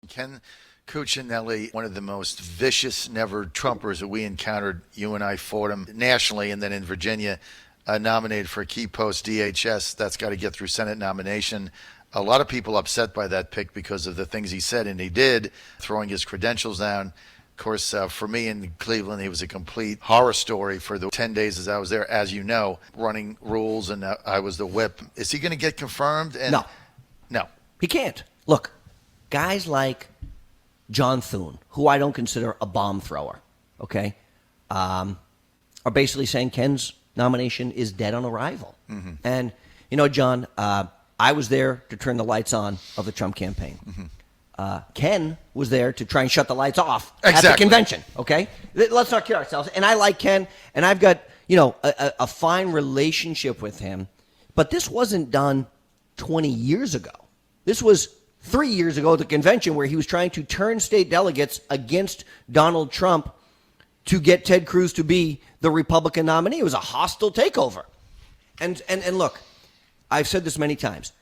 Ken Cuccinelli, one of the most vicious never Trumpers that we encountered. You and I fought him nationally and then in Virginia, nominated for a key post DHS. That's got to get through Senate nomination. A lot of people upset by that pick because of the things he said and he did, throwing his credentials down. Of course, for me in Cleveland, he was a complete horror story for the 10 days as I was there, as you know, running rules, and I was the whip. Is he going to get confirmed? No. No. He can't. Look, guys like John Thune, who I don't consider a bomb thrower, okay, are basically saying Ken's nomination is dead on arrival. Mm-hmm. And, you know, John, I was there to turn the lights on of the Trump campaign. Mm-hmm. Ken was there to try and shut the lights off at the convention, okay? Let's not kid ourselves. And I like Ken, and I've got, you know, a fine relationship with him. But this wasn't done 20 years ago. This was 3 years ago at the convention where he was trying to turn state delegates against Donald Trump to get Ted Cruz to be the Republican nominee. It was a hostile takeover. And look, I've said this many times.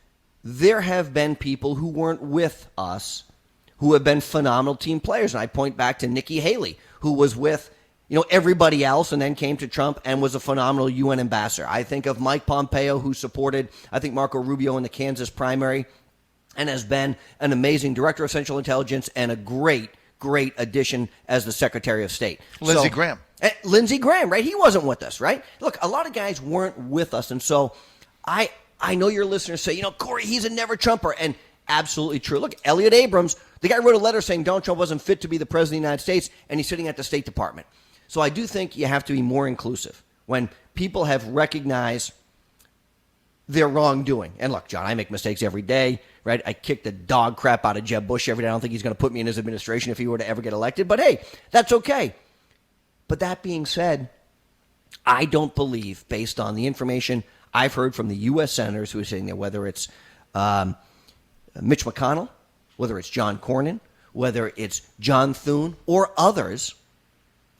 There have been people who weren't with us who have been phenomenal team players. And I point back to Nikki Haley, who was with, you know, everybody else and then came to Trump and was a phenomenal UN ambassador. I think of Mike Pompeo, who supported, I think, Marco Rubio in the Kansas primary and has been an amazing director of Central Intelligence and a great addition as the Secretary of State. Lindsey Graham. Lindsey Graham, right? He wasn't with us, right? Look, a lot of guys weren't with us. And so I know your listeners say, you know, Corey, he's a never Trumper. And absolutely true. Look, Elliot Abrams, the guy wrote a letter saying Donald Trump wasn't fit to be the president of the United States, and he's sitting at the State Department. So I do think you have to be more inclusive when people have recognized their wrongdoing. And look, John, I make mistakes every day, right? I kick the dog crap out of Jeb Bush every day. I don't think he's going to put me in his administration if he were to ever get elected. But hey, that's okay. But that being said, I don't believe, based on the information I've heard from the U.S. senators who are sitting there, whether it's Mitch McConnell, whether it's John Cornyn, whether it's John Thune, or others,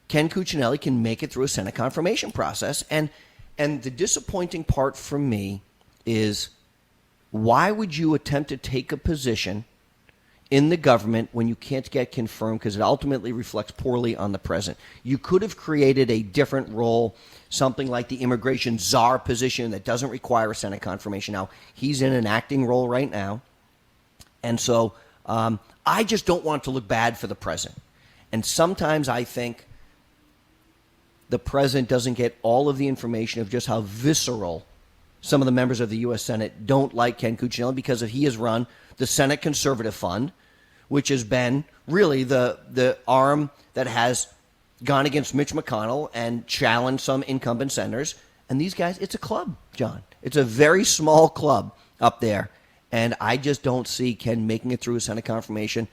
Ken Cuccinelli can make it through a Senate confirmation process. And the disappointing part for me is, why would you attempt to take a position in the government when you can't get confirmed, because it ultimately reflects poorly on the president? You could have created a different role, something like the immigration czar position that doesn't require a Senate confirmation. Now, he's in an acting role right now. And so I just don't want to look bad for the president. And sometimes I think the president doesn't get all of the information of just how visceral some of the members of the U.S. Senate don't like Ken Cuccinelli, because he has run the Senate Conservative Fund, which has been really the arm that has gone against Mitch McConnell and challenged some incumbent senators. And these guys, it's a club, John. It's a very small club up there. And I just don't see Ken making it through a Senate confirmation,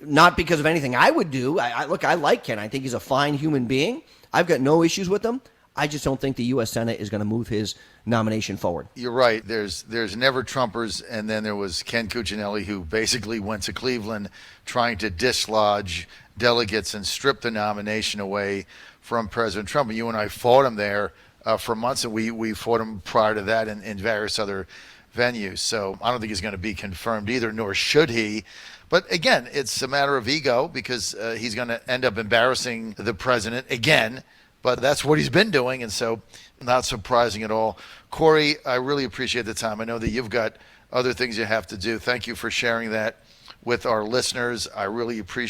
not because of anything I would do. Look, I like Ken. I think he's a fine human being. I've got no issues with him. I just don't think the U.S. Senate is going to move his nomination forward. You're right. There's never Trumpers, and then there was Ken Cuccinelli, who basically went to Cleveland trying to dislodge delegates and strip the nomination away from President Trump. And you and I fought him there for months, and we fought him prior to that in various other venues. So I don't think he's going to be confirmed either, nor should he. But again, it's a matter of ego, because he's going to end up embarrassing the president again. But that's what he's been doing, and so not surprising at all. Corey, I really appreciate the time. I know that you've got other things you have to do. Thank you for sharing that with our listeners. I really appreciate